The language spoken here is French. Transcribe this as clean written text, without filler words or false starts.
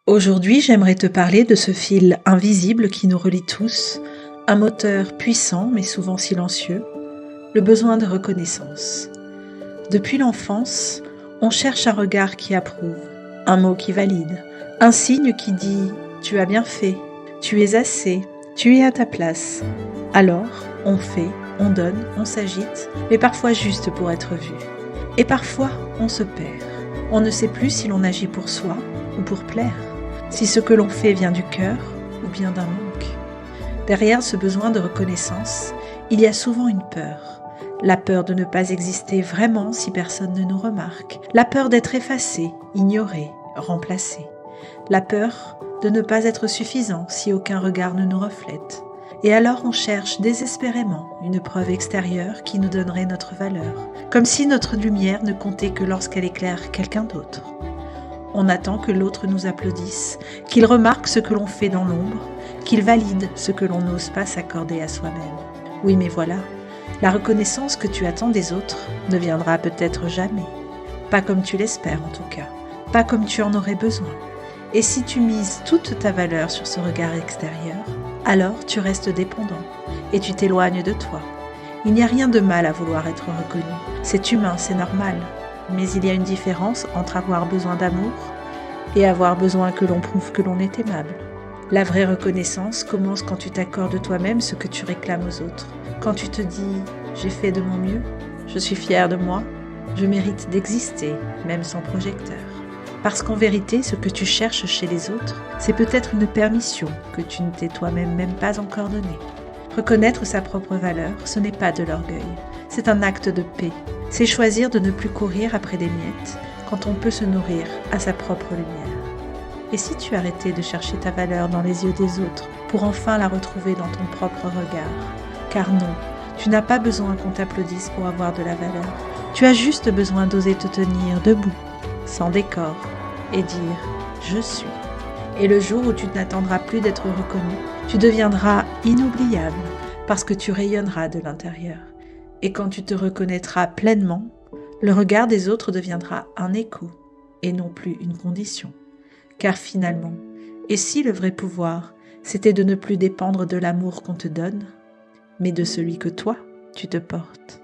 Aujourd'hui, j'aimerais te parler de ce fil invisible qui nous relie tous, un moteur puissant mais souvent silencieux, le besoin de reconnaissance. Depuis l'enfance, on cherche un regard qui approuve, un mot qui valide, un signe qui dit « tu as bien fait, tu es assez, tu es à ta place ». Alors, on fait, on donne, on s'agite, mais parfois juste pour être vu. Et parfois, on se perd. On ne sait plus si l'on agit pour soi ou pour plaire, si ce que l'on fait vient du cœur ou bien d'un manque. Derrière ce besoin de reconnaissance, il y a souvent une peur. La peur de ne pas exister vraiment si personne ne nous remarque. La peur d'être effacé, ignoré, remplacé. La peur de ne pas être suffisant si aucun regard ne nous reflète. Et alors on cherche désespérément une preuve extérieure qui nous donnerait notre valeur, comme si notre lumière ne comptait que lorsqu'elle éclaire quelqu'un d'autre. On attend que l'autre nous applaudisse, qu'il remarque ce que l'on fait dans l'ombre, qu'il valide ce que l'on n'ose pas s'accorder à soi-même. Oui, mais voilà, la reconnaissance que tu attends des autres ne viendra peut-être jamais. Pas comme tu l'espères en tout cas, pas comme tu en aurais besoin. Et si tu mises toute ta valeur sur ce regard extérieur, alors tu restes dépendant et tu t'éloignes de toi. Il n'y a rien de mal à vouloir être reconnu. C'est humain, c'est normal. Mais il y a une différence entre avoir besoin d'amour et avoir besoin que l'on prouve que l'on est aimable. La vraie reconnaissance commence quand tu t'accordes toi-même ce que tu réclames aux autres. Quand tu te dis « j'ai fait de mon mieux, je suis fière de moi, je mérite d'exister, même sans projecteur ». Parce qu'en vérité, ce que tu cherches chez les autres, c'est peut-être une permission que tu ne t'es toi-même même pas encore donnée. Reconnaître sa propre valeur, ce n'est pas de l'orgueil, c'est un acte de paix. C'est choisir de ne plus courir après des miettes quand on peut se nourrir à sa propre lumière. Et si tu arrêtais de chercher ta valeur dans les yeux des autres pour enfin la retrouver dans ton propre regard? Car non, tu n'as pas besoin qu'on t'applaudisse pour avoir de la valeur. Tu as juste besoin d'oser te tenir debout, sans décor, et dire « je suis ». Et le jour où tu n'attendras plus d'être reconnu, tu deviendras inoubliable parce que tu rayonneras de l'intérieur. Et quand tu te reconnaîtras pleinement, le regard des autres deviendra un écho et non plus une condition. Car finalement, et si le vrai pouvoir, c'était de ne plus dépendre de l'amour qu'on te donne, mais de celui que toi, tu te portes ?